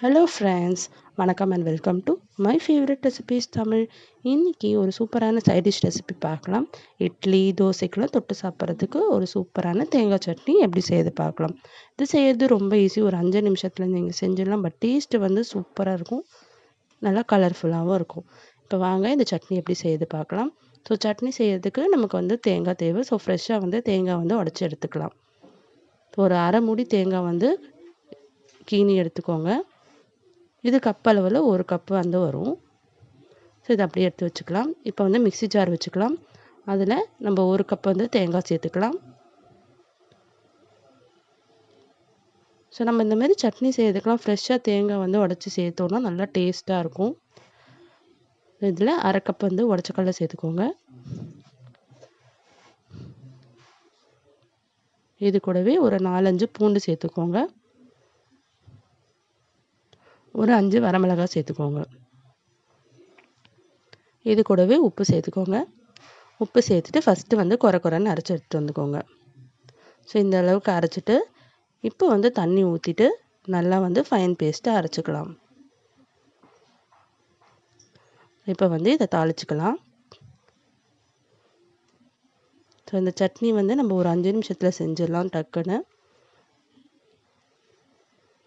Hello friends, வணக்கம் and welcome to my favourite recipes Tamil. இன்றைக்கி ஒரு சூப்பரான சைட் டிஷ் ரெசிபி பார்க்கலாம். இட்லி தோசைக்கெலாம் தொட்டு சாப்பிட்றதுக்கு ஒரு சூப்பரான தேங்காய் சட்னி எப்படி செய்யுது பார்க்கலாம். இது செய்கிறது ரொம்ப ஈஸி, ஒரு 5 நிமிஷத்தில் நீங்கள் செஞ்சிடலாம். பட் டேஸ்ட்டு வந்து சூப்பராக இருக்கும், நல்லா கலர்ஃபுல்லாகவும் இருக்கும். இப்போ வாங்க இந்த சட்னி எப்படி செய்யுது பார்க்கலாம். ஸோ சட்னி செய்கிறதுக்கு நமக்கு வந்து தேங்காய் தேவை. ஸோ ஃப்ரெஷ்ஷாக வந்து தேங்காய் வந்து உடச்சி எடுத்துக்கலாம். ஒரு அரை மூடி தேங்காய் வந்து கீனி எடுத்துக்கோங்க. இது கப் அளவில் 1 கப்பு வந்து வரும். ஸோ இதை அப்படியே எடுத்து வச்சுக்கலாம். இப்போ வந்து மிக்ஸி ஜார் வச்சுக்கலாம். அதில் நம்ம 1 கப் வந்து தேங்காய் சேர்த்துக்கலாம். ஸோ நம்ம இந்த மாதிரி சட்னி செய்யறதுக்கெலாம் ஃப்ரெஷ்ஷாக தேங்காய் வந்து உடச்சி சேர்த்தோன்னா நல்லா டேஸ்ட்டாக இருக்கும். இதில் அரை கப் வந்து உடச்சக்கடலை சேர்த்துக்கோங்க. இது கூடவே ஒரு 4-5 பூண்டு சேர்த்துக்கோங்க. ஒரு 5 வரமிளகாய் சேர்த்துக்கோங்க. இது கூடவே உப்பு சேர்த்துக்கோங்க. உப்பு சேர்த்துட்டு ஃபஸ்ட்டு வந்து குறைன்னு அரைச்சி எடுத்துகிட்டு வந்துக்கோங்க. ஸோ இந்த அளவுக்கு அரைச்சிட்டு இப்போ வந்து தண்ணி ஊற்றிட்டு நல்லா வந்து ஃபைன் பேஸ்ட்டாக அரைச்சிக்கலாம். இப்போ வந்து இதை தாளிச்சிக்கலாம். ஸோ இந்த சட்னி வந்து நம்ம ஒரு 5 நிமிஷத்தில் செஞ்சிடலாம் டக்குன்னு.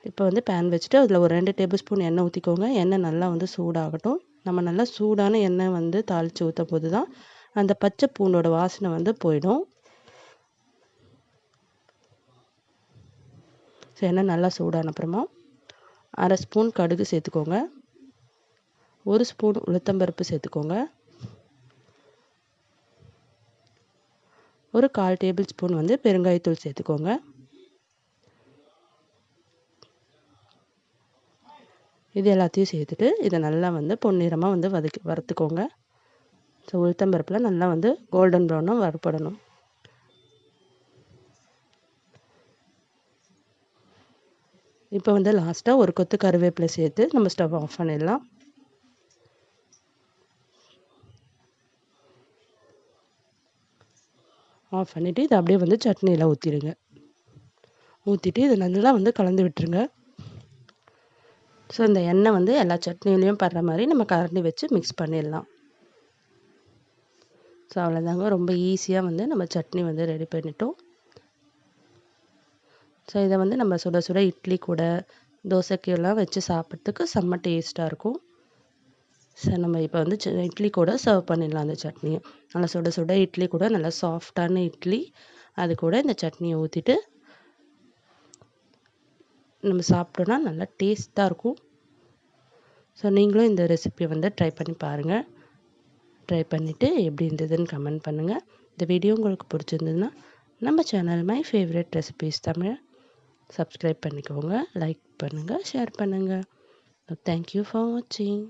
இப்போ வந்து பேன் வச்சுட்டு அதில் ஒரு 2 டேபிள் ஸ்பூன் எண்ணெய் ஊற்றிக்கோங்க. எண்ணெய் நல்லா வந்து சூடாகட்டும். நம்ம நல்லா சூடான எண்ணெய் வந்து தாளித்து ஊற்றும் போது தான் அந்த பச்சை பூண்டோட வாசனை வந்து போயிடும். ஸோ எண்ணெய் நல்லா சூடான அப்புறமா அரை ஸ்பூன் கடுகு சேர்த்துக்கோங்க. 1 ஸ்பூன் உளுத்தம்பருப்பு சேர்த்துக்கோங்க. ஒரு 1/4 டேபிள் ஸ்பூன் வந்து பெருங்காயத்தூள் சேர்த்துக்கோங்க. இது எல்லாத்தையும் சேர்த்துட்டு இதை நல்லா வந்து பொன்னிறமாக வந்து வறுத்துக்கோங்க. ஸோ உளுத்தம்பருப்பில் நல்லா வந்து கோல்டன் ப்ரௌனாக வறுப்படணும். இப்போ வந்து லாஸ்ட்டாக ஒரு கொத்து கருவேப்பிலை சேர்த்து நம்ம ஸ்டவ் ஆஃப் பண்ணிடலாம். ஆஃப் பண்ணிவிட்டு இதை அப்படியே வந்து சட்னியில் ஊற்றிடுங்க. ஊற்றிட்டு இதை நல்லா வந்து கலந்து விட்டுருங்க. ஸோ இந்த எண்ணெய் வந்து எல்லா சட்னிலையும் படுற மாதிரி நம்ம கரண்டி வச்சு மிக்ஸ் பண்ணிடலாம். ஸோ அவ்வளோதாங்க, ரொம்ப ஈஸியாக வந்து நம்ம சட்னி வந்து ரெடி பண்ணிட்டோம். ஸோ இதை வந்து நம்ம சுட சுட இட்லி கூட தோசைக்கெல்லாம் வச்சு சாப்பிட்றதுக்கு செம்ம டேஸ்ட்டாக இருக்கும். ஸோ நம்ம இப்போ வந்து இட்லி கூட சர்வ் பண்ணிடலாம். அந்த சட்னியை நல்லா சுட சுட இட்லி கூட நல்லா சாஃப்டான இட்லி, அது கூட இந்த சட்னியை ஊற்றிட்டு நம்ம சாப்பிட்டோன்னா நல்லா டேஸ்ட்டாக இருக்கும். ஸோ நீங்களும் இந்த ரெசிபியை வந்து ட்ரை பண்ணி பாருங்கள். ட்ரை பண்ணிவிட்டு எப்படி இருந்ததுன்னு கமெண்ட் பண்ணுங்கள். இந்த வீடியோ உங்களுக்கு பிடிச்சிருந்ததுன்னா நம்ம channel my favourite recipes Tamil subscribe பண்ணிக்கோங்க, லைக் பண்ணுங்கள், ஷேர் பண்ணுங்கள். தேங்க்யூ ஃபார் வாட்சிங்.